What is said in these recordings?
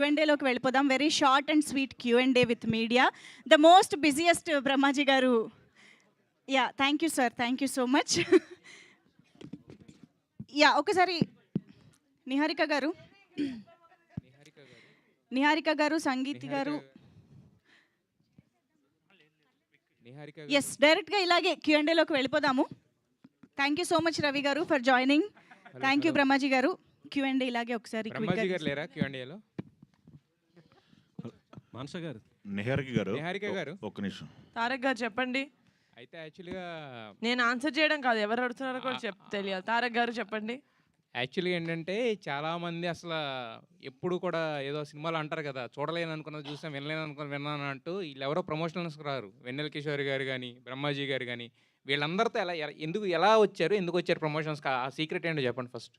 Q&Aలోకి వెళ్ళిపోదాం. Very short and sweet Q&A with media. The most busiest Brahmaji గారు. Yeah, thank you sir, thank you so much. Yeah, ఒకసారి నిహారిక గారు, సంగీత్ గారు. Yes, డైరెక్ట్గా ఇలాగే Q&Aలోకి వెళ్ళిపోదాము. Thank you so much Ravi గారు for joining. Thank you Brahmaji గారు. Q&A ఇలాగే ఒకసారి బ్రహ్మాజీ గారు లేరా Q&Aలో? మానస గారు, నిహారిక గారు ఒక్క నిమిషం. తారక్ గారు చెప్పండి. అయితే యాక్చువల్గా నేను ఆన్సర్ చేయడం కాదు, ఎవరు అడుగుతున్నారో కూడా తెలియాలి. తారక్ గారు చెప్పండి. యాక్చువల్గా ఏంటంటే చాలామంది అసలు ఎప్పుడు కూడా ఏదో సినిమాలు అంటారు కదా, చూడలేను అనుకున్నది చూసాం, వినలేను అనుకున్నది విన్నాను అంటూ వీళ్ళు ఎవరో ప్రమోషనల్స్కి రారు. వెన్నెల కిషోర్ గారు కానీ బ్రహ్మాజీ గారు కానీ వీళ్ళందరితో ఎలా వచ్చారు, ఎందుకు వచ్చారు ప్రమోషన్స్కి? ఆ సీక్రెట్ ఏంటో చెప్పండి first.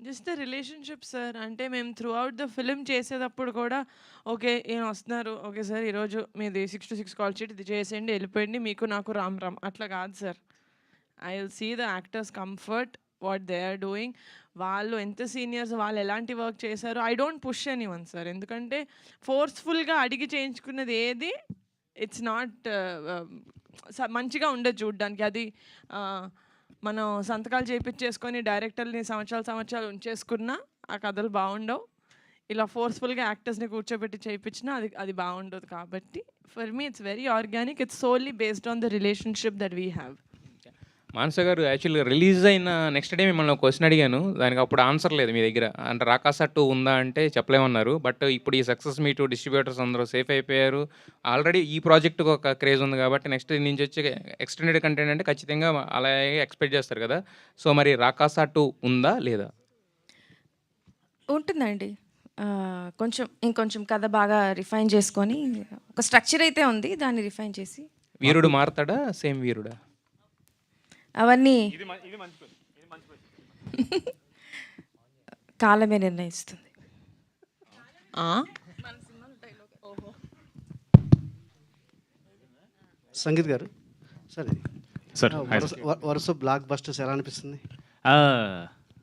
Just the relationship sir. అంటే మేము త్రూ అవుట్ ద ఫిలిం చేసేటప్పుడు కూడా ఓకే ఈయన వస్తున్నారు, ఓకే సార్ ఈరోజు మీది 6 to 6 కాల్ షీట్ ఇది చేసేయండి, వెళ్ళిపోయిండి, మీకు నాకు రామ్ రామ్ అట్లా కాదు sir. I will see the actors comfort, what they are doing, వాళ్ళు ఎంత సీనియర్స్, వాళ్ళు ఎలాంటి వర్క్ చేశారు. I don't push anyone sir. ఎందుకంటే ఫోర్స్ఫుల్గా అడిగి చేయించుకున్నది ఏది ఇట్స్ నాట్ మంచిగా ఉండదు చూడ్డానికి. అది మనం సంతకాలు చేయించేసుకొని డైరెక్టర్ని సంవత్సరాలు ఉంచేసుకున్నా ఆ కథలు బాగుండవు. ఇలా ఫోర్స్ఫుల్గా యాక్టర్స్ని కూర్చోబెట్టి చేయించినా అది బాగుండదు. కాబట్టి for me it's very organic. It's solely based on the relationship that we have. Manasa గారు, యాక్చువల్గా రిలీజ్ అయిన నెక్స్ట్ డే మిమ్మల్ని ఒక క్వశ్చన్ అడిగాను, దానికి అప్పుడు ఆన్సర్ లేదు మీ దగ్గర. అంటే రాకాస 2 ఉందా అంటే చెప్పలేమన్నారు. బట్ ఇప్పుడు ఈ సక్సెస్ మీట్ డిస్ట్రిబ్యూటర్స్ అందరూ సేఫ్ అయిపోయారు. ఆల్రెడీ ఈ ప్రాజెక్ట్కి ఒక క్రేజ్ ఉంది కాబట్టి నెక్స్ట్ నుంచి వచ్చే ఎక్స్టెండెడ్ కంటెంట్ అంటే ఖచ్చితంగా అలాగే ఎక్స్పెక్ట్ చేస్తారు కదా. సో మరి రాకాస 2 ఉందా లేదా? ఉంటుందండి. ఇంకొంచెం కథ బాగా రిఫైన్ చేసుకొని ఒక స్ట్రక్చర్ అయితే ఉంది, దాన్ని రిఫైన్ చేసి. వీరుడు మారతాడా, సేమ్ వీరుడా? అవన్నీ కాలమే నిర్ణయిస్తుంది. సంగీత్ గారు, సరే సార్ వరుస బ్లాక్ బస్టర్స్ ఎలా అనిపిస్తుంది?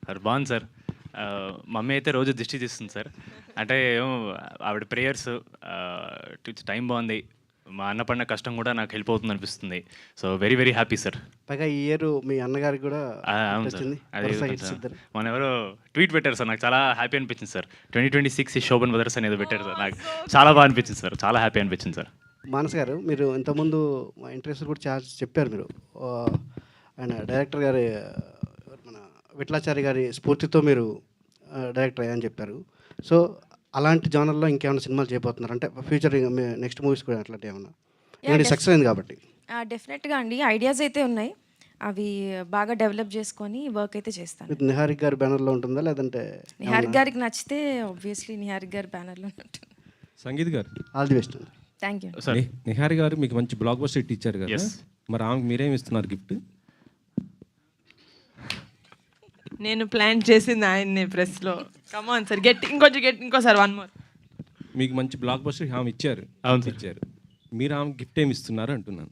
సార్ బాగుంది సార్. మమ్మీ అయితే రోజు దిష్టి తీస్తుంది సార్. అంటే ఆవిడ ప్రేయర్స్, టైం బాగుంది, మా అన్న పడిన కష్టం కూడా నాకు హెల్ప్ అవుతుంది అనిపిస్తుంది. So very very happy sir. పైగా ఈ ఇయర్ మీ అన్నగారికి కూడా అవును సార్. అదే మన ఎవరో ట్వీట్ పెట్టారు సార్, నాకు చాలా హ్యాపీ అనిపించింది సార్. 2026 ఈ శోభన్ బ్రదర్స్ అనేది పెట్టారు సార్, నాకు చాలా బాగా అనిపించింది సార్, చాలా హ్యాపీ అనిపించింది సార్. మానస్ గారు, మీరు ఇంతకుముందు మా ఇంటర్వ్యూస్ కూడా చాలా చెప్పారు. మీరు ఆయన డైరెక్టర్ గారి, మన విఠలాచారి గారి స్ఫూర్తితో మీరు డైరెక్టర్ అయ్యని చెప్పారు. సో అలాంటి జానర్లో ఇంకేమైనా సినిమాలు చేయబోతున్నారు అంటే ఫ్యూచర్ నెక్స్ట్ మూవీస్ కూడా అట్లాంటి ఏమన్నా సక్సెస్ అయింది కాబట్టి? డెఫినెట్గా అండి, ఐడియాస్ అయితే ఉన్నాయి, అవి బాగా డెవలప్ చేసుకొని వర్క్ అయితే చేస్తాను. నిహారిక గారి బ్యానర్లో ఉంటుందా లేదంటే? నిహారిక గారికి నచ్చితే ఆబ్వియస్లీ నిహారిక గారి బ్యానర్లో ఉంటుంది. సంగీత్ గారు, all the best. Thank you. Niharika గారు మీకు మంచి బ్లాక్ బస్టర్ హిట్ ఇచ్చారు కదా, మరి ఆమెకు మీరేమి ఇస్తున్నారు గిఫ్ట్? నేను ప్లాన్ చేసింది ఆయన్ని ప్రెస్లో. కమాన్ సార్, ఇంకోసారి 1 more. మీకు మంచి బ్లాక్ బస్టర్ ఆమె ఇచ్చారు. అవును సార్, ఇచ్చారు. మీరు ఆమె గిఫ్ట్ ఏమి ఇస్తున్నారు అంటున్నాను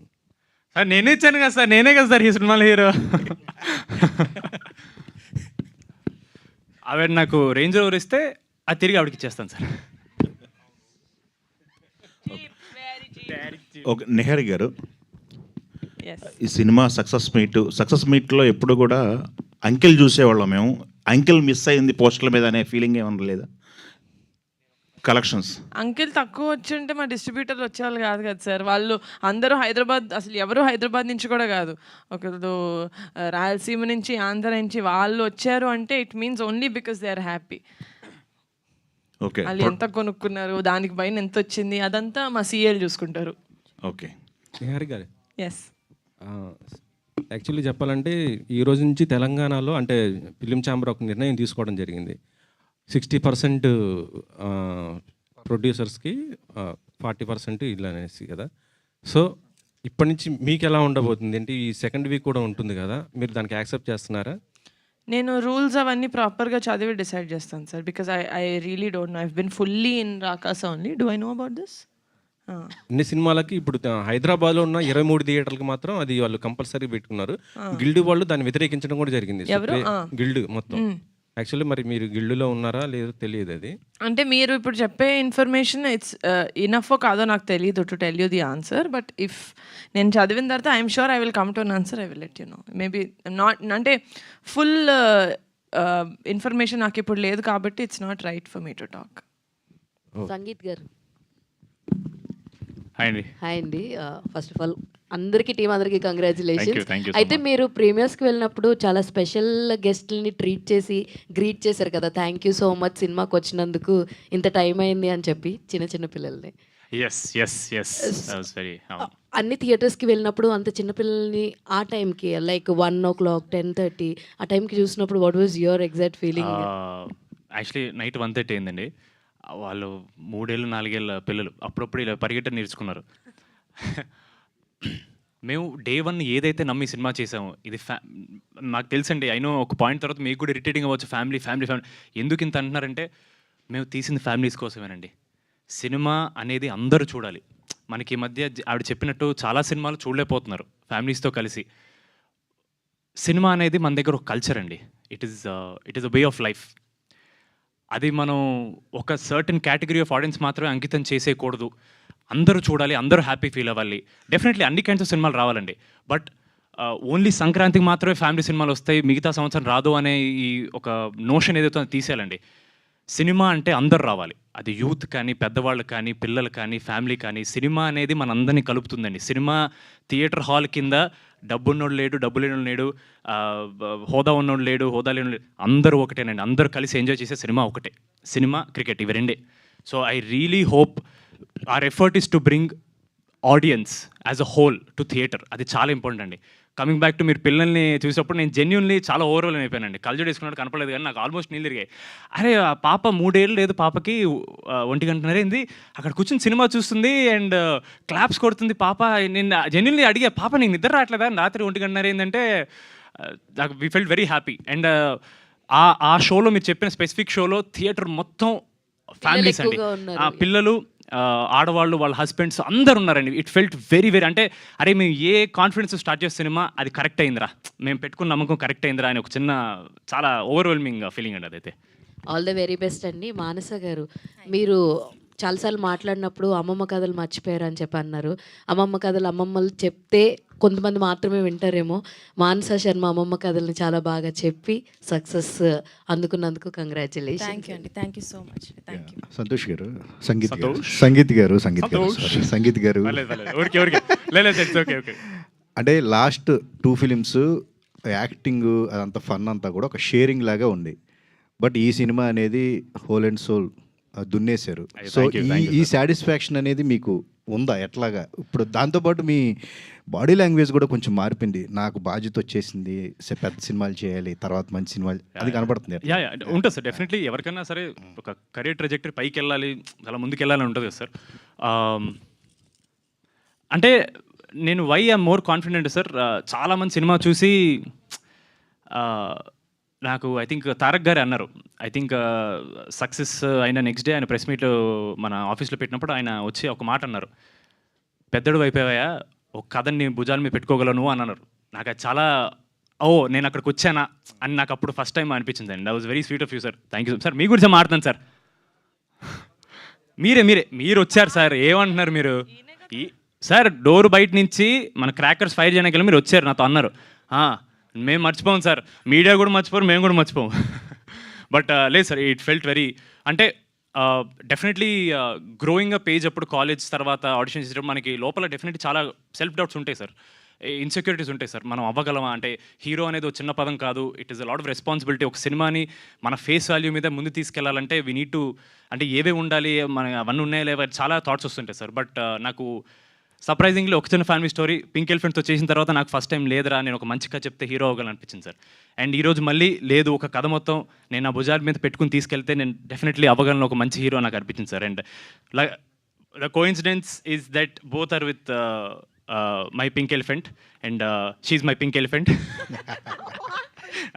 సార్. నేనే ఇచ్చాను కదా సార్, నేనే కదా సార్ ఈ సినిమాలో హీరో. ఆవిడ నాకు రేంజ్ రోవర్ ఇస్తే అది తిరిగి ఆవిడకి ఇచ్చేస్తాను సార్. ఓకే, నిహారిక గారు, ఈ సినిమా సక్సెస్ మీట్లో ఎప్పుడు కూడా అంకిల్ చూసేవాళ్ళం మేము. అంకిల్ మిస్ అయింది పోస్టర్ల మీద అనే ఫీలింగ్ ఏమన్నా లేదా? కలెక్షన్స్ అంకిల్ తక్కువ వచ్చి మా డిస్ట్రిబ్యూటర్లు వచ్చేవాళ్ళు కాదు కదా సార్. వాళ్ళు అందరూ హైదరాబాద్, అసలు ఎవరు హైదరాబాద్ నుంచి కూడా కాదు, ఒకరు రాయలసీమ నుంచి, ఆంధ్ర నుంచి వాళ్ళు వచ్చారు అంటే it means only because they are happy. Okay, వాళ్ళు ఎంత కొనుక్కున్నారు, దానికి పైన ఎంత వచ్చింది, అదంతా మా సీఎల్ చూసుకుంటారు. ఓకే నిహారిక గారు, ఎస్, యాక్చువల్లీ చెప్పాలంటే ఈ రోజు నుంచి తెలంగాణలో అంటే ఫిలిం ఛాంబర్ ఒక నిర్ణయం తీసుకోవడం జరిగింది. 60% ప్రొడ్యూసర్స్కి, 40% ఇల్లు అనేసి కదా. సో ఇప్పటి నుంచి మీకు ఎలా ఉండబోతుంది అంటే ఈ సెకండ్ వీక్ కూడా ఉంటుంది కదా, మీరు దానికి యాక్సెప్ట్ చేస్తున్నారా? నేను రూల్స్ అవన్నీ ప్రాపర్గా చదివి డిసైడ్ చేస్తాను sir. Because I really don't know. I been fully in Rakasa only. Do I know about this? ఇన్ని సినిమాలకి ఇప్పుడు హైదరాబాద్లో ఉన్న 23 థియేటర్లకు మాత్రం అది వాళ్ళు కంపల్సరీ పెట్టుకున్నారు. గిల్డ్ వాళ్ళు దాన్ని వ్యతిరేకించడం కూడా జరిగింది. గిల్డ్ మొత్తం యాక్చువల్లీ మరి మీరు గిల్డులో ఉన్నారా లేదో తెలియదు అది. అంటే మీరు ఇప్పుడు చెప్పే ఇన్ఫర్మేషన్ ఇట్స్ ఇనఫ్ కాదో నాకు తెలియదు to tell you the answer. But if నేను చదివిన తర్వాత I'm sure I will come to an answer. I will let you know. Maybe not అంటే ఫుల్ ఇన్ఫర్మేషన్ నాకు ఇప్పుడు లేదు కాబట్టి it's not right for me to talk. Sangeet గారు hi అండి. హాయ్ అండి. ఫస్ట్ ఆఫ్ ఆల్ అందరికీ టీం అందరికీ కంగ్రాచులేషన్స్. Thank you so అయితే much. మీరు ప్రీమియర్స్కి వెళ్ళినప్పుడు చాలా స్పెషల్ గెస్ట్ని గ్రీట్ చేశారు కదా. థ్యాంక్ యూ సో మచ్ సినిమాకి వచ్చినందుకు, ఇంత టైం అయింది అని చెప్పి చిన్న పిల్లల్ని. ఎస్ వెరీ అన్ని థియేటర్స్కి వెళ్ళినప్పుడు అంత చిన్నపిల్లల్ని ఆ టైంకి లైక్ 1 o'clock 10:30 ఆ టైంకి చూసినప్పుడు what was your exact feeling? Actually night 1:30 అయిందండి. వాళ్ళు 3 ఏళ్ళు 4 ఏళ్ళ పిల్లలు అప్పుడప్పుడు ఇలా పరిగెట్టని నేర్చుకున్నారు. మేము డే 1 ఏదైతే నమ్మి సినిమా చేసామో ఇది నాకు తెలుసండి. అయినో ఒక పాయింట్ తర్వాత మీకు కూడా ఇరిటేటింగ్ అవ్వచ్చు. ఫ్యామిలీ ఎందుకు ఇంత అంటున్నారంటే మేము తీసింది ఫ్యామిలీస్ కోసమేనండి. సినిమా అనేది అందరూ చూడాలి. మనకి ఈ మధ్య ఆవిడ చెప్పినట్టు చాలా సినిమాలు చూడలేకపోతున్నారు ఫ్యామిలీస్తో కలిసి. సినిమా అనేది మన దగ్గర ఒక కల్చర్ అండి. It is a way of life. అది మనం ఒక సర్టన్ కేటగిరీ ఆఫ్ ఆడియన్స్ మాత్రమే అంకితం చేసేయకూడదు. అందరూ చూడాలి, అందరూ హ్యాపీ ఫీల్ అవ్వాలి. డెఫినెట్లీ అన్ని కైండ్స్ ఆఫ్ సినిమాలు రావాలండి. బట్ ఓన్లీ సంక్రాంతికి మాత్రమే ఫ్యామిలీ సినిమాలు వస్తాయి, మిగతా సంవత్సరం రాదు అనే ఈ ఒక నోషన్ ఏదైతే తీసేయాలండి. సినిమా అంటే అందరు రావాలి. అది యూత్ కానీ, పెద్దవాళ్ళు కానీ, పిల్లలు కానీ, ఫ్యామిలీ కానీ. సినిమా అనేది మన అందరినీ కలుపుతుందండి. సినిమా థియేటర్ హాల్ కింద డబ్బున్నోడు లేడు, డబ్బు లేనోడు లేడు, హోదా ఉన్నోడు లేడు, హోదా లేనోడు లేడు, అందరూ ఒకటేనండి. అందరూ కలిసి ఎంజాయ్ చేసే సినిమా ఒకటే. సినిమా, క్రికెట్ ఇవి రెండే. So I really hope our effort is to bring audience as a whole to theatre. అది చాలా ఇంపార్టెంట్ అండి. కమింగ్ బ్యాక్ టు మీరు పిల్లల్ని చూసినప్పుడు నేను జెన్యున్లీ చాలా ఓవర్వెల్ అయిపోయానండి. కళ్ళజోడు వేసుకున్నట్టు కనపడలేదు కానీ నాకు ఆల్మోస్ట్ నీళ్ళు తిరిగాయి. అరే ఆ పాప 3 ఏళ్ళు లేదు, పాపకి 1 గంటన్నర అయింది, అక్కడ కూర్చొని సినిమా చూస్తుంది అండ్ క్లాప్స్ కొడుతుంది పాప. నేను జెన్యున్లీ అడిగా, పాప నీకు నిద్ర రావట్లేదా రాత్రి 1 గంటన్నర ఏంటంటే నాకు we felt very happy. And ఆ షోలో మీరు చెప్పిన స్పెసిఫిక్ షోలో థియేటర్ మొత్తం ఫ్యామిలీస్ అండి, పిల్లలు, ఆడవాళ్ళు, వాళ్ళ హస్బెండ్స్ అందరు ఉన్నారండి. ఇట్ ఫెల్ట్ వెరీ అంటే అరే మేము ఏ కాన్ఫిడెన్స్ స్టార్ట్ చేసే సినిమా అది కరెక్ట్ అయిందిరా, మేము పెట్టుకున్న నమ్మకం కరెక్ట్ అయిందిరా అని ఒక చిన్న చాలా ఓవర్వెల్మింగ్ ఫీలింగ్ అండి అదైతే. ఆల్ ద వెరీ బెస్ట్ అండి. మానస గారు, మీరు చాలాసార్లు మాట్లాడినప్పుడు అమ్మమ్మ కథలు మర్చిపోయారు అని చెప్పి అన్నారు. అమ్మమ్మ కథలు అమ్మమ్మలు చెప్తే కొంతమంది మాత్రమే వింటారేమో. మానస శర్మ అమ్మమ్మ కథల్ని చాలా బాగా చెప్పి సక్సెస్ అందుకున్నందుకు కంగ్రాచులేషన్. థ్యాంక్ యూ అండి. Thank you so much. Thank you. Santosh గారు, సంగీత్ గారు అంటే లాస్ట్ 2 ఫిలిమ్స్ యాక్టింగ్ అదంతా ఫన్ అంతా కూడా ఒక షేరింగ్ లాగా ఉంది. బట్ ఈ సినిమా అనేది హోల్ అండ్ సోల్ దున్నేశారు. సో ఈ సాటిస్ఫాక్షన్ అనేది మీకు ఉందా ఎట్లాగా? ఇప్పుడు దాంతోపాటు మీ బాడీ లాంగ్వేజ్ కూడా కొంచెం మారిపోయింది. నాకు బాధ్యత వచ్చేసింది, పెద్ద సినిమాలు చేయాలి, తర్వాత మంచి సినిమాలు, అది కనబడుతుంది. ఉంటుంది సార్. డెఫినెట్లీ ఎవరికైనా సరే ఒక కెరీర్ ట్రెజెక్టరీ పైకి వెళ్ళాలి, చాలా ముందుకు వెళ్ళాలని ఉంటుంది కదా సార్. అంటే నేను why I'm more confident sir, చాలామంది సినిమా చూసి నాకు ఐ థింక్ తారక్ గారే అన్నారు. ఐ థింక్ సక్సెస్ అయిన నెక్స్ట్ డే ఆయన ప్రెస్ మీట్ మన ఆఫీస్లో పెట్టినప్పుడు ఆయన వచ్చి ఒక మాట అన్నారు, పెద్దడు అయిపోయావా, ఒక కథని భుజాల మీద పెట్టుకోగలను అని అన్నారు. నాకు అది చాలా నేను అక్కడికి వచ్చానా అని నాకు అప్పుడు ఫస్ట్ టైం అనిపించింది అండి. That was very sweet of you sir. Thank you sir. మీ గురించి మాట్లాడుతాను సార్. మీరు వచ్చారు సార్, ఏమంటున్నారు మీరు సార్? డోర్ బయట నుంచి మన క్రాకర్స్ ఫైర్ చేయడానికి వెళ్ళి మీరు వచ్చారు, నాతో అన్నారు. మేము మర్చిపోం సార్, మీడియా కూడా మర్చిపోరు, మేము కూడా మర్చిపోం. బట్ లేదు సార్, ఇట్ ఫెల్ట్ వెరీ అంటే డెఫినెట్లీ గ్రోయింగ్ అప్ ఏజ్ అప్పుడు కాలేజ్ తర్వాత ఆడిషన్ చేసేటప్పుడు మనకి లోపల డెఫినెట్లీ చాలా సెల్ఫ్ డౌట్స్ ఉంటాయి సార్, ఇన్సెక్యూరిటీస్ ఉంటాయి సార్. మనం అవ్వగలమా అంటే హీరో అనేది ఒక చిన్న పదం కాదు, it is a lot of responsibility. ఒక సినిమాని మన ఫేస్ వాల్యూ మీద ముందు తీసుకెళ్లాలంటే వీ నీడ్ టు అంటే ఏవే ఉండాలి, మన అవన్నీ ఉన్నాయా లేవా, చాలా థాట్స్ వస్తుంటాయి సార్. బట్ నాకు సర్ప్రైజింగ్లీ ఒక చిన్న ఫ్యామిలీ స్టోరీ పింక్ ఎలిఫెంట్తో చేసిన తర్వాత నాకు ఫస్ట్ టైం లేదురా నేను ఒక మంచి కథ చెప్తే హీరో అవ్వగలను అనిపించింది సార్. అండ్ ఈరోజు మళ్ళీ లేదు, ఒక కథ మొత్తం నేను నా భుజాల మీద పెట్టుకుని తీసుకెళ్తే నేను డెఫినెట్లీ అవ్వగలను, ఒక మంచి హీరో నాకు అనిపించింది sir. And the coincidence is that both are with my pink elephant and she my pink elephant.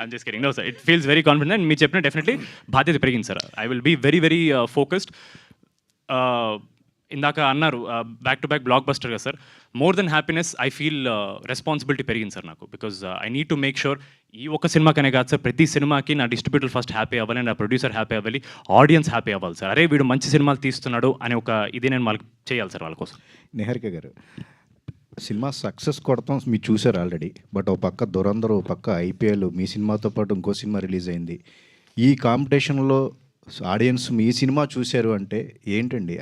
I'm just kidding. No sir, it feels very confident. And మీరు చెప్పిన డెఫినెట్లీ బాధ్యత పెరిగింది sir. I will be very focused. ఇందాక అన్నారు back to back blockbuster కదా sir. More than happiness I feel responsibility పెరిగింది sir నాకు. Because I need to make sure ఈ ఒక్క సినిమాకనే కాదు సార్, ప్రతి సినిమాకి నా డిస్ట్రిబ్యూటర్ ఫస్ట్ హ్యాపీ అవ్వాలి, నా ప్రొడ్యూసర్ హ్యాపీ అవ్వాలి, ఆడియన్స్ హ్యాపీ అవ్వాలి సార్. అరే వీడు మంచి సినిమాలు తీస్తున్నాడు అనే ఒక ఇది నేను వాళ్ళకి చేయాలి సార్ వాళ్ళ కోసం. నిహారిక గారు, సినిమా సక్సెస్ కొడతాం మీరు చూసారు ఆల్రెడీ, బట్ ఒక పక్క దురందరూ, ఒక పక్క ఐపీఎల్, మీ సినిమాతో పాటు ఇంకో సినిమా రిలీజ్ అయింది. ఈ కాంపిటీషన్లో ఆడియన్స్ మీ సినిమా చూశారు అంటే ఏంటండి,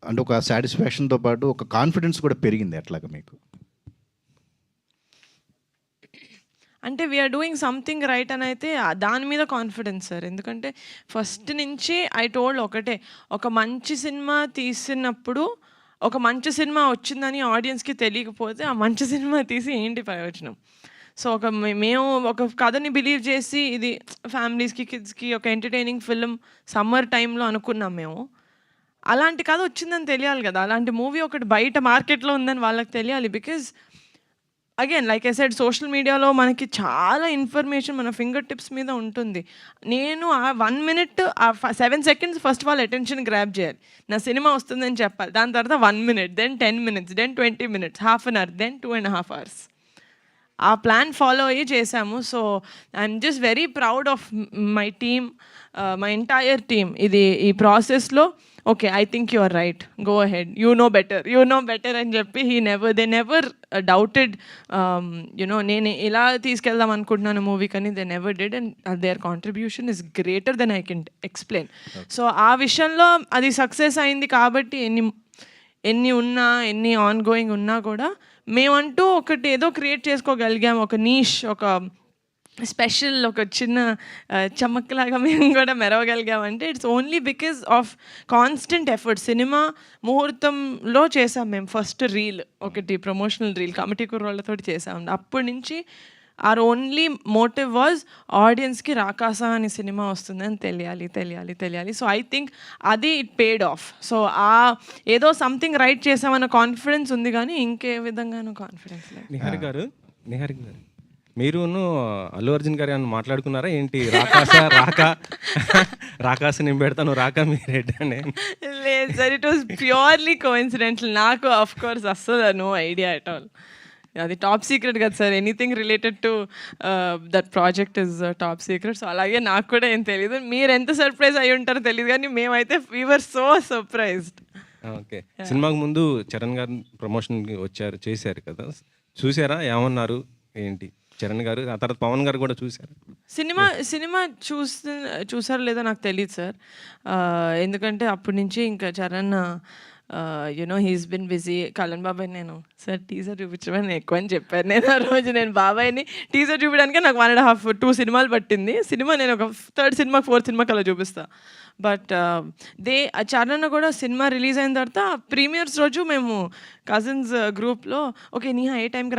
అంటే ఒక సాటిస్ఫాక్షన్తో పాటు ఒక కాన్ఫిడెన్స్ కూడా పెరిగింది ఎట్లాగా మీకు? అంటే వీఆర్ డూయింగ్ సంథింగ్ రైట్ అని అయితే దాని మీద కాన్ఫిడెన్స్ సార్. ఎందుకంటే ఫస్ట్ నుంచి ఐ టోల్డ్ ఒకటే, ఒక మంచి సినిమా తీసినప్పుడు ఒక మంచి సినిమా వచ్చిందని ఆడియన్స్కి తెలియకపోతే ఆ మంచి సినిమా తీసి ఏంటి ప్రయోజనం? సో మేము ఒక కథని బిలీవ్ చేసి ఇది ఫ్యామిలీస్కి, కిడ్స్కి ఒక ఎంటర్టైనింగ్ ఫిల్మ్ సమ్మర్ టైంలో అనుకున్నాం మేము. అలాంటి కథ వచ్చిందని తెలియాలి కదా, అలాంటి మూవీ ఒకటి బయట మార్కెట్లో ఉందని వాళ్ళకి తెలియాలి. Because again like I said, social మీడియాలో మనకి చాలా ఇన్ఫర్మేషన్ మన ఫింగర్ టిప్స్ మీద ఉంటుంది. నేను ఆ 1 minute, ఆ 7 seconds ఫస్ట్ వాళ్ళ అటెన్షన్ గ్రాప్ చేయాలి. నా సినిమా వస్తుందని చెప్పాలి. దాని తర్వాత 1 minute, then 10 minutes, then 20 minutes, ½ an hour, then 2.5 hours. ఆ ప్లాన్ ఫాలో అయ్యి చేశాము. So I'm just very proud of my team, my entire team. ఈ ప్రాసెస్లో okay, I think you are right, go ahead, you know better అని చెప్పి they never doubted నేను ఇలా తీసుకెళ్దాం అనుకుంటున్నాను మూవీ కానీ they never did, and there contribution is greater than I can explain. So ఆ విషయంలో అది సక్సెస్ అయింది కాబట్టి ఎన్ని ఉన్నా, ఎన్ని ఆన్ గోయింగ్ ఉన్నా కూడా మేమంటూ ఒకటి ఏదో క్రియేట్ చేసుకోగలిగాం, ఒక నీష్, ఒక స్పెషల్, ఒక చిన్న చమక్లాగా మేము కూడా మెరవగలిగామంటే it's only because of constant effort. Cinema ముహూర్తంలో చేసాం మేము ఫస్ట్ రీల్, ఒకటి ప్రమోషనల్ రీల్ కమిటీ కుర్రోళ్ళతో చేసాం. అప్పటి నుంచి ఆర్ ఓన్లీ మోటివ్ వాజ్ ఆడియన్స్కి రాకాసా అనే సినిమా వస్తుందని తెలియాలి. సో ఐ థింక్ అది ఇట్ పేడ్ ఆఫ్. సో ఏదో సంథింగ్ రైట్ చేసామన్న కాన్ఫిడెన్స్ ఉంది కానీ ఇంకే విధంగానూ కాన్ఫిడెన్స్ లేదు. నిహారిక గారు, మీరును అల్లు అర్జున్ గారు ఏమన్నా మాట్లాడుకున్నారా ఏంటి? రాకాస నేను పెడతాను, రాకా మీరేంటండి? లేదు sir, it was purely coincidental. నాకు ఆఫ్ కోర్స్ అస్సలు నో ఐడియా ఎట్ ఆల్. అది టాప్ సీక్రెట్ కదా sir, anything related to that project is top secret. So అలాగే నాకు కూడా ఏం తెలియదు. మీరు ఎంత సర్ప్రైజ్ అయ్యి ఉంటారో తెలియదు కానీ మేమైతే we were so surprised. Okay, సినిమాకు ముందు చరణ్ గారు ప్రమోషన్కి చేశారు కదా, చూసారా? ఏమన్నారు ఏంటి చరణ్ గారు? ఆ తర్వాత పవన్ గారు కూడా చూశారు. సినిమా చూసారో లేదో నాకు తెలియదు సార్, ఎందుకంటే అప్పటి నుంచి ఇంకా Charan he's been busy. Kalyan బాబాయ్ నేను సార్ టీజర్ చూపించమని ఎక్కువ అని చెప్పాను. నేను ఆ రోజు బాబాయ్ని టీజర్ చూపించడానికి నాకు 1.5 2 సినిమాలు పట్టింది. నేను ఒక 3rd సినిమా 4th సినిమాకి అలా చూపిస్తాను. బట్ చరణ్ కూడా సినిమా రిలీజ్ అయిన తర్వాత ప్రీమియర్స్ రోజు మేము కజిన్స్ గ్రూప్లో ఓకే నీహా ఏ టైంకి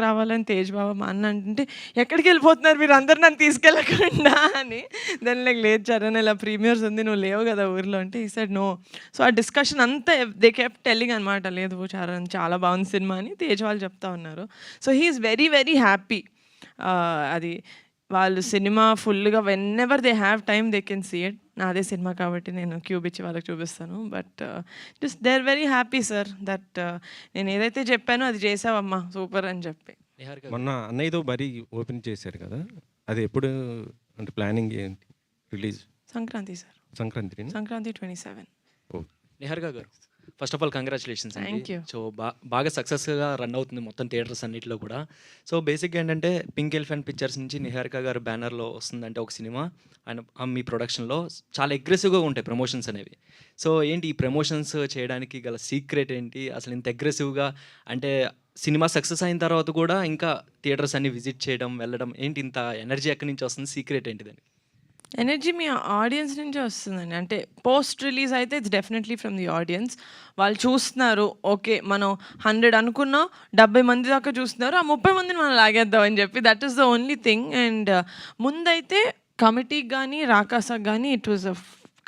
రావాలి అని తేజ్ బాబా మా అన్న అంటే ఎక్కడికి వెళ్ళిపోతున్నారు మీరు అందరు నన్ను తీసుకెళ్ళకుండా అని. దాని లేదు చరణ్ ఇలా ప్రీమియర్స్ ఉంది, నువ్వు లేవు కదా ఊర్లో అంటే ఈ సైడ్ నో. సో ఆ డిస్కషన్ అంతా దే కెప్ట్ టెల్లింగ్ అనమాట, లేదు చరణ్ చాలా బాగుంది సినిమా అని తేజ్ వాళ్ళు చెప్తా ఉన్నారు. So he's very very happy. అది వాళ్ళు సినిమా ఫుల్గా whenever they have time they can see it. నాదే సినిమా కాబట్టి నేను క్యూబ్ ఇచ్చి వాళ్ళకి చూపిస్తాను. But just they are very happy sir that నేను ఏదైతే చెప్పానో అది చేసావమ్మా సూపర్ అని చెప్పి. మొన్న అన్నయ్యతో బరీ ఓపెన్ చేశారు కదా, అది ఎప్పుడు అంటే ప్లానింగ్ ఏంటి? Release Sankranti sir, Sankranti 27. నిహారిక గారు, first of all congratulations Thank అండి. you. సో బాగా సక్సెస్గా రన్ అవుతుంది మొత్తం థియేటర్స్ అన్నింటిలో కూడా. సో బేసిక్గా ఏంటంటే పింక్ ఎలిఫెంట్ పిక్చర్స్ నుంచి నిహారిక గారు బ్యానర్లో వస్తుందంటే ఒక సినిమా అండ్ మీ ప్రొడక్షన్లో చాలా అగ్రెసివ్గా ఉంటాయి ప్రమోషన్స్ అనేవి. సో ఏంటి ఈ ప్రమోషన్స్ చేయడానికి గల సీక్రెట్ ఏంటి? అసలు ఇంత అగ్రెసివ్గా అంటే సినిమా సక్సెస్ అయిన తర్వాత కూడా ఇంకా థియేటర్స్ అన్ని విజిట్ చేయడం, వెళ్ళడం, ఏంటి ఇంత ఎనర్జీ ఎక్కడి నుంచి వస్తుంది? సీక్రెట్ ఏంటిదని? ఎనర్జీ మీ ఆడియన్స్ నుంచే వస్తుందండి. అంటే పోస్ట్ రిలీజ్ అయితే it's definitely from the audience. వాళ్ళు చూస్తున్నారు, ఓకే మనం 100 అనుకున్నాం, 70 మంది దాకా చూస్తున్నారు, ఆ 30 మందిని మనం లాగేద్దాం అని చెప్పి that is the only thing. And ముందైతే కమిటీకి కానీ రాకాసాకి కానీ it was a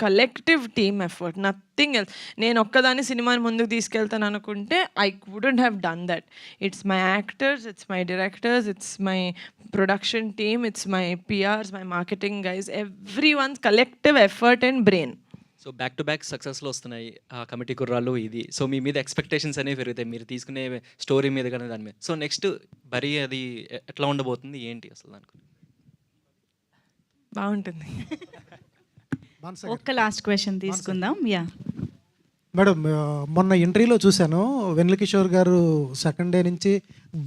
collective team effort, nothing else. నేను ఒక్కదాన్ని సినిమాని ముందుకు తీసుకెళ్తాను అనుకుంటే I wouldn't have done that. It's my actors, it's my directors, it's my production team, it's my PRs, my marketing guys, everyone's collective effort and brain. So so back to back సక్సెస్లో వస్తున్నాయి ఆ committee కుర్రాళ్ళు ఇది. So మీ మీద expectations అనేవి పెరుగుతాయి మీరు తీసుకునే స్టోరీ మీద కానీ దాని మీద. సో నెక్స్ట్ బరీ అది ఎట్లా ఉండబోతుంది ఏంటి అసలు దానికి? బాగుంటుంది. ఒక్క లాస్ట్ క్వశ్చన్ తీసుకుందాం. యా మేడం, మొన్న ఇంటర్వ్యూలో చూశాను వెన్నెల కిషోర్ గారు సెకండ్ డే నుంచి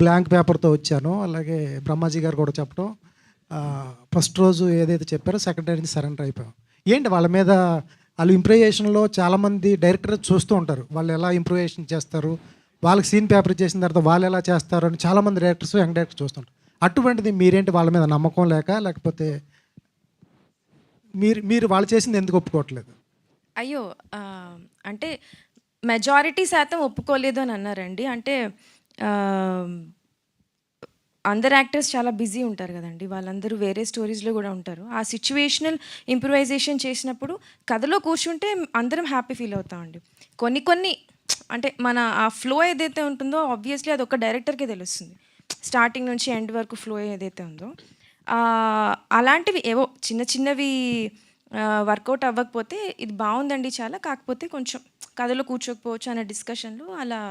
బ్లాంక్ పేపర్తో వచ్చాను, అలాగే బ్రహ్మాజీ గారు కూడా చెప్పడం ఫస్ట్ రోజు ఏదైతే చెప్పారో సెకండ్ డే నుంచి సరెండర్ అయిపోయాం. ఏంటి వాళ్ళ మీద వాళ్ళు ఇంప్రూవేషన్లో చాలామంది డైరెక్టర్ చూస్తూ ఉంటారు, వాళ్ళు ఎలా ఇంప్రూవేషన్ చేస్తారు, వాళ్ళకి సీన్ పేపర్ చేసిన తర్వాత వాళ్ళు ఎలా చేస్తారు అని చాలామంది డైరెక్టర్స్ యంగ్ డైరెక్టర్స్ చూస్తుంటారు. అటువంటిది మీరేంటి వాళ్ళ మీద నమ్మకం లేకపోతే మీరు వాళ్ళు చేసింది ఎందుకు ఒప్పుకోవట్లేదు? అయ్యో, అంటే మెజారిటీ శాతం ఒప్పుకోలేదు అని అన్నారండి. అంటే అందరు యాక్టర్స్ చాలా బిజీ ఉంటారు కదండి, వాళ్ళందరూ వేరే స్టోరీస్లో కూడా ఉంటారు. ఆ సిచ్యువేషనల్ ఇంప్రూవైజేషన్ చేసినప్పుడు కథలో కూర్చుంటే అందరం హ్యాపీ ఫీల్ అవుతామండి. కొన్ని అంటే మన ఆ ఫ్లో ఏదైతే ఉంటుందో ఆబ్వియస్లీ అది ఒక డైరెక్టర్కే తెలుస్తుంది, స్టార్టింగ్ నుంచి ఎండ్ వరకు ఫ్లో ఏదైతే ఉందో. అలాంటివి ఏవో చిన్నవి వర్కౌట్ అవ్వకపోతే ఇది బాగుందండి చాలా, కాకపోతే కొంచెం కథలో కూర్చోకపోవచ్చు అనే డిస్కషన్లు అలా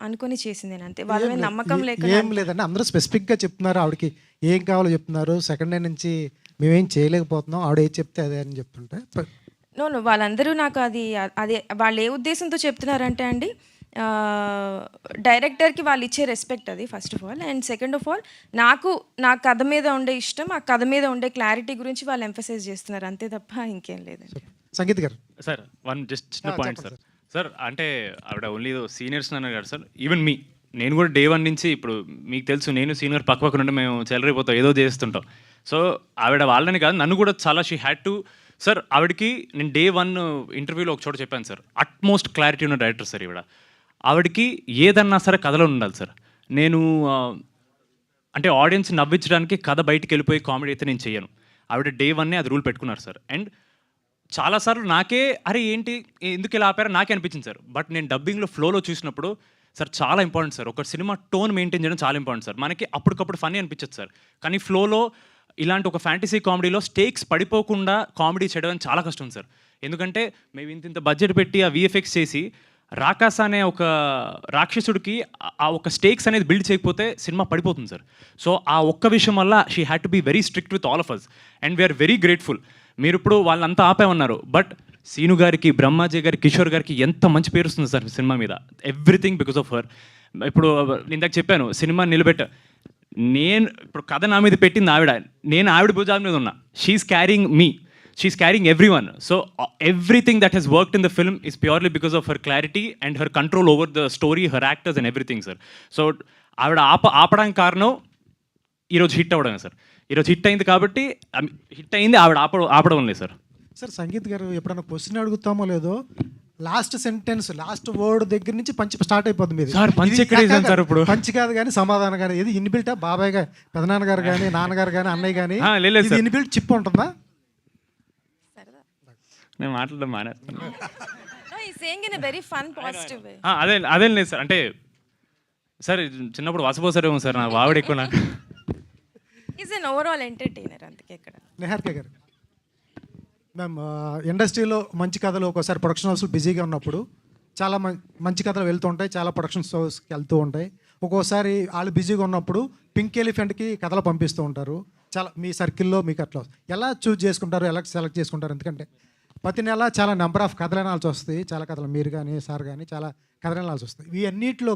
అనుకొని చేసింది నేను, అంతే. వాళ్ళ మీద నమ్మకం ఏం లేదండి, అందరూ స్పెసిఫిక్గా చెప్తున్నారు, ఆవిడకి ఏం కావాలో చెప్తున్నారు. సెకండ్ డే నుంచి మేమేం చేయలేకపోతున్నాం, ఆవిడ ఏం చెప్తే అదే అని చెప్తుంటే నో వాళ్ళందరూ నాకు అది వాళ్ళు ఏ ఉద్దేశంతో చెప్తున్నారంటే అండి, డైరెక్టర్కి వాళ్ళు ఇచ్చే రెస్పెక్ట్ అది first of all. And second of all నా కథ మీద ఉండే ఇష్టం, ఆ కథ మీద ఉండే క్లారిటీ గురించి వాళ్ళు ఎంఫసైజ్ చేస్తున్నారు, అంతే తప్ప ఇంకేం లేదండి. సంగీత్ గారు సార్ జస్ట్ చిన్న పాయింట్ సార్. సార్ అంటే ఆవిడ ఓన్లీ సీనియర్స్ అన్నారు కదా సార్, ఈవెన్ నేను కూడా డే 1 నుంచి, ఇప్పుడు మీకు తెలుసు నేను సీనియర్ పక్క నుండి మేము చెలరైపోతాం, ఏదో చేస్తుంటాం. సో ఆవిడ వాళ్ళని కాదు నన్ను కూడా చాలా షీ హ్యాడ్ టు. సార్ ఆవిడకి నేను డే 1 ఇంటర్వ్యూలో ఒక చోట చెప్పాను సార్, అట్మోస్ట్ క్లారిటీ ఉన్న డైరెక్టర్ సార్ ఆవిడకి ఏదన్నా సరే కథలో ఉండాలి సార్. నేను అంటే ఆడియన్స్ నవ్వించడానికి కథ బయటికి వెళ్ళిపోయి కామెడీ అయితే నేను చేయను. ఆవిడ డే 1 అది రూల్ పెట్టుకున్నారు సార్. అండ్ చాలాసార్లు నాకే అరే ఏంటి ఎందుకు ఇలా ఆపారో నాకే అనిపించింది సార్. బట్ నేను డబ్బింగ్లో ఫ్లోలో చూసినప్పుడు సార్ చాలా ఇంపార్టెంట్ సార్, ఒక సినిమా టోన్ మెయింటైన్ చేయడం చాలా ఇంపార్టెంట్ సార్. మనకి అప్పటికప్పుడు ఫన్నీ అనిపించదు సార్, కానీ ఫ్లోలో ఇలాంటి ఒక ఫ్యాంటసీ కామెడీలో స్టేక్స్ పడిపోకుండా కామెడీ చేయడం చాలా కష్టం సార్. ఎందుకంటే మేము ఇంత బడ్జెట్ పెట్టి ఆ విఎఫ్ఎక్స్ చేసి రాకాస అనే ఒక రాక్షసుడికి ఆ ఒక స్టేక్స్ అనేది బిల్డ్ చేయకపోతే సినిమా పడిపోతుంది సార్. సో ఆ ఒక్క విషయం వల్ల she had to be very strict with all of us and we're very grateful. మీరు ఇప్పుడు వాళ్ళంతా ఆపేమన్నారు, బట్ సీను గారికి, బ్రహ్మాజీ గారికి, కిషోర్ గారికి ఎంత మంచి పేరు వస్తుంది సార్ సినిమా మీద, ఎవ్రీథింగ్ బికాస్ ఆఫ్ హర్. ఇప్పుడు ఇందాక చెప్పాను సినిమా నేను ఇప్పుడు కథ నా మీద పెట్టింది ఆవిడ, నేను ఆవిడ భుజాల మీద ఉన్నా. She's carrying me, she's carrying everyone. So everything that he's worked in the film is purely because of her clarity and her control over the story, her actors and everything sir. సో ఆవిడ ఆపడానికి కారణం ఈరోజు hit అవ్వడమే sir. ఈరోజు hit అయింది కాబట్టి hit అయింది, ఆవిడ ఆపడం లేదు సార్. సార్ సంగీత్ గారు ఎప్పుడైనా క్వశ్చన్ అడుగుతామో లేదో లాస్ట్ సెంటెన్స్ లాస్ట్ వర్డ్ దగ్గర నుంచి పంచి స్టార్ట్ అయిపోతుంది మీది. సార్ పంచి ఎక్కడ వేసాను సార్ ఇప్పుడు? పంచి కాదు కానీ సమాధానం కానీ ఇది ఇన్బిల్టా? బాబాయ్ గారు, పెదనాన్నగారు కానీ, నాన్నగారు కానీ, అన్నయ్య కానీ ఇన్బిల్ట్ చిప్ ఉంటుందా? నేను మాట్లాడడం మానేస్తాను. అదేం లేదు సార్. అంటే సార్ చిన్నప్పుడు వసపోసారేమో సార్, నా వావిడ ఎక్కువ నాకు. ఈజ్ అన్ ఓవరాల్ ఎంటర్టైనర్, అందుకే ఇక్కడ. నిహారిక గారు, మ్యామ్ ఇండస్ట్రీలో మంచి కథలు ఒక్కోసారి ప్రొడక్షన్ హౌస్లు బిజీగా ఉన్నప్పుడు చాలా మంచి కథలు వెళ్తూ ఉంటాయి, చాలా ప్రొడక్షన్ హౌస్కి వెళ్తూ ఉంటాయి. ఒక్కోసారి వాళ్ళు బిజీగా ఉన్నప్పుడు పింక్ ఎలిఫెంట్కి కథలు పంపిస్తూ ఉంటారు. చాలా మీ సర్కిల్లో మీకు అట్లా ఎలా చూజ్ చేసుకుంటారు, ఎలా సెలెక్ట్ చేసుకుంటారు? ఎందుకంటే ప్రతి నెల చాలా నెంబర్ ఆఫ్ కథలు వినాల్సి వస్తాయి, చాలా కథలు మీరు కానీ సార్ కానీ చాలా కథలు వినాల్సి వస్తాయి. ఈ అన్నింటిలో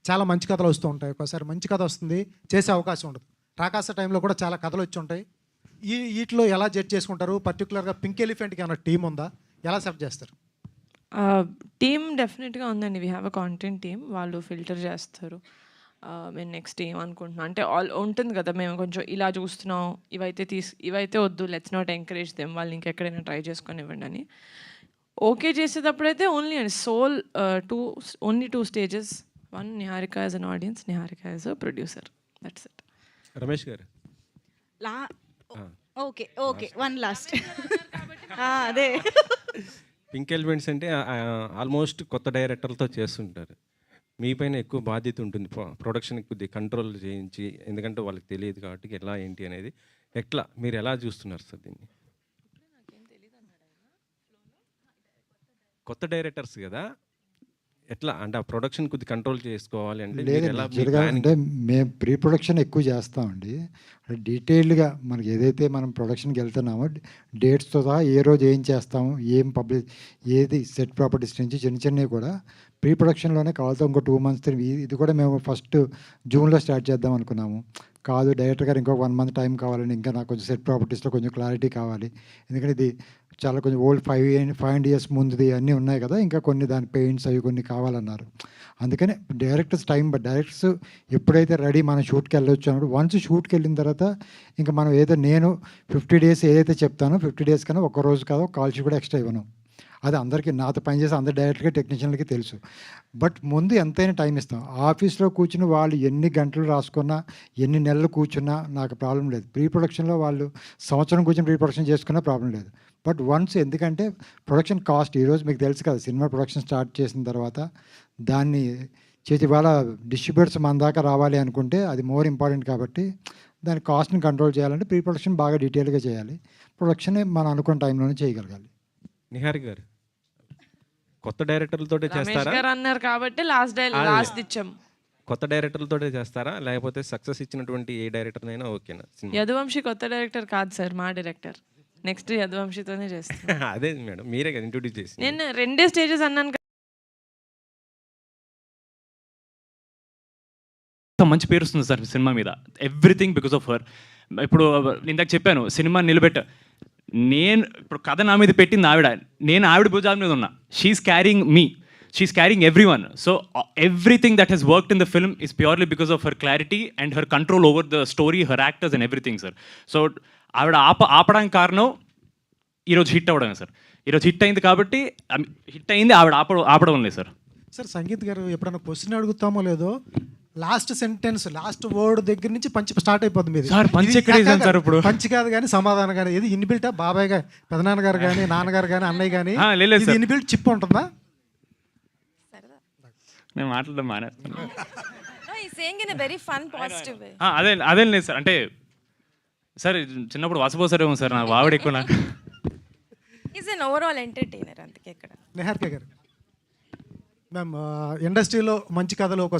చాలా మంచి కథలు వస్తూ ఉంటాయి. ఒక్కోసారి మంచి కథ వస్తుంది, చేసే అవకాశం ఉండదు. రాకాస టైంలో కూడా చాలా కథలు వచ్చి ఉంటాయి. వీటిలో ఎలా జడ్జ్ చేసుకుంటారు? పర్టికులర్గా పింక్ ఎలిఫెంట్కి ఏమైనా టీం ఉందా, ఎలా సెలెక్ట్ చేస్తారు? టీమ్ డెఫినెట్గా ఉందండి. We have a content team, వాళ్ళు ఫిల్టర్ చేస్తారు. మేము నెక్స్ట్ ఏం అనుకుంటున్నాం అంటే ఉంటుంది కదా, మేము కొంచెం ఇలా చూస్తున్నాం, ఇవైతే వద్దు, లెట్స్ నాట్ ఎంకరేజ్ దెమ్, వాళ్ళు ఇంకెక్కడైనా ట్రై చేసుకొని ఇవ్వండి అని. ఓకే చేసేటప్పుడైతే only and sole only 2 stages. 1 Niharika as an audience, Niharika as a producer, that's it. Ramesh గారు ఓకే ఓకే, 1 లాస్ట్ అదే పింక్ ఎలిమెంట్స్ అంటే ఆల్మోస్ట్ కొత్త డైరెక్టర్లతో చేస్తుంటారు. మీ పైన ఎక్కువ బాధ్యత ఉంటుంది, ప్రొడక్షన్ కొద్దిగా కంట్రోల్ చేయించి, ఎందుకంటే వాళ్ళకి తెలియదు కాబట్టి ఎలా ఏంటి అనేది. మీరు ఎలా చూస్తున్నారు సార్ దీన్ని? కొత్త డైరెక్టర్స్ కదా, ఎట్లా అంటే ఆ ప్రొడక్షన్ కొద్ది కంట్రోల్ చేసుకోవాలి అంటే మీరు లేదండి, ఎలా మీ యాక్చువల్గా planning- అంటే మేము ప్రీ ప్రొడక్షన్ ఎక్కువ చేస్తామండి. డీటెయిల్డ్గా మనకి ఏదైతే మనం ప్రొడక్షన్కి వెళ్తున్నామో డేట్స్తో సహా ఏ రోజు ఏం చేస్తాము, ఏం పబ్లిక్, ఏది సెట్ ప్రాపర్టీస్ నుంచి చిన్న చిన్నవి కూడా ప్రీ ప్రొడక్షన్లోనే కావాల్సి ఇంకో 2 months ఇది కూడా మేము ఫస్ట్ జూన్లో స్టార్ట్ చేద్దాం అనుకున్నాము. కాదు డైరెక్టర్ గారు ఇంకో 1 month టైం కావాలని, ఇంకా నాకు కొంచెం సెట్ ప్రాపర్టీస్లో కొంచెం క్లారిటీ కావాలి, ఎందుకంటే ఇది చాలా కొంచెం ఓల్డ్ 5 years ముందుది అన్నీ ఉన్నాయి కదా, ఇంకా కొన్ని దాని పెయింట్స్ అవి కొన్ని కావాలన్నారు. అందుకనే డైరెక్టర్స్ టైం, బట్ డైరెక్టర్స్ ఎప్పుడైతే రెడీ మనం షూట్కి వెళ్ళొచ్చు అన్నప్పుడు, వన్స్ షూట్కి వెళ్ళిన తర్వాత ఇంకా మనం ఏదో నేను 50 days ఏదైతే చెప్తానో 50 days కన్నా ఒక రోజు కాదో కాల్ షీట్ కూడా ఎక్స్ట్రా ఇవ్వను. అది అందరికీ, నాతో పనిచేసే అందరు డైరెక్టర్కి టెక్నీషియన్లకి తెలుసు. బట్ ముందు ఎంతైనా టైం ఇస్తాం. ఆఫీస్లో కూర్చుని వాళ్ళు ఎన్ని గంటలు రాసుకున్నా, ఎన్ని నెలలు కూర్చున్నా నాకు ప్రాబ్లం లేదు. ప్రీ ప్రొడక్షన్లో వాళ్ళు సంవత్సరం కూర్చొని ప్రీ ప్రొడక్షన్ చేసుకున్నా ప్రాబ్లం లేదు. బట్ వన్స్, ఎందుకంటే ప్రొడక్షన్ కాస్ట్ ఈరోజు మీకు తెలుసు కదా, సినిమా ప్రొడక్షన్ స్టార్ట్ చేసిన తర్వాత దాన్ని చేసి వాళ్ళ డిస్ట్రిబ్యూటర్స్ మన దాకా రావాలి అనుకుంటే అది మోర్ ఇంపార్టెంట్. కాబట్టి దాని కాస్ట్ని కంట్రోల్ చేయాలంటే ప్రీ ప్రొడక్షన్ బాగా డీటెయిల్గా చేయాలి. ప్రొడక్షన్ మనం అనుకున్న టైంలోనే చేయగలగాలి. నిహారిక గారు కొత్త డైరెక్టర్లతోటే రమేష్ చేస్తారా, గారు అన్నారు కాబట్టి లాస్ట్ ఇచ్చాం. కొత్త డైరెక్టర్లతోటే చేస్తారా, లేకపోతే సక్సెస్ ఇచ్చినటువంటి ఏ డైరెక్టర్నైనా ఓకేనా సినిమా? యదువంశి కొత్త డైరెక్టర్ కాదు సార్, మా డైరెక్టర్. నెక్స్ట్ యదువంశితోనే చేస్తాం. అదే మేడం, మీరే కదా ఇంట్రొడ్యూస్ చేసి. నేను 2 స్టేజెస్ అన్నాను కదా. మంచి పేరు వస్తుంది సార్ సినిమా మీద, ఎవ్రీథింగ్ బికాస్ ఆఫ్ హర్. ఇప్పుడు ఇందాక చెప్పాను సినిమా నిలబెట్ట, నేను ఇప్పుడు కథ నా మీద పెట్టింది ఆవిడ, నేను ఆవిడ భుజాల మీద ఉన్నా. She's carrying me, she's carrying everyone. So everything that he's worked in the film is purely because of her clarity and her control over the story, her actors and everything sir. సో ఆవిడ ఆపడానికి కారణం ఈరోజు hit అవ్వడమే sir. ఈరోజు hit అయింది కాబట్టి, hit అయింది ఆవిడ ఆపడం లేదు సార్. సార్ సంగీత్ గారు ఎప్పుడైనా క్వశ్చన్ అడుగుతామో లేదో, లాస్ట్ సెంటెన్స్, లాస్ట్ వర్డ్ దగ్గర నుంచి పంచి స్టార్ట్ అయిపోతుంది మీది. సార్ పంచి ఎక్కడ వేసాను సార్ ఇప్పుడు? పంచి కాదు కానీ సమాధానం కానీ, ఇది ఇన్బిల్టా? బాబాయ్ గారు, పెదనాన్నగారు కానీ, నాన్నగారు కానీ, అన్నయ్య కానీ, లేదు సార్, ఇన్బిల్ట్ చిప్ ఉంటుందా? నేను మాట్లాడడం మానేస్తాను. అదేం లేదు సార్, అంటే సార్ చిన్నప్పుడు వాసపోసారేమో సార్, నా వావిడ ఎక్కువ నాకు. ఈజ్ అన్ ఓవరాల్ ఎంటర్టైనర్, అందుకే ఇక్కడ. నిహారిక గారు, మ్యామ్ ఇండస్ట్రీలో మంచి కథలు ఒక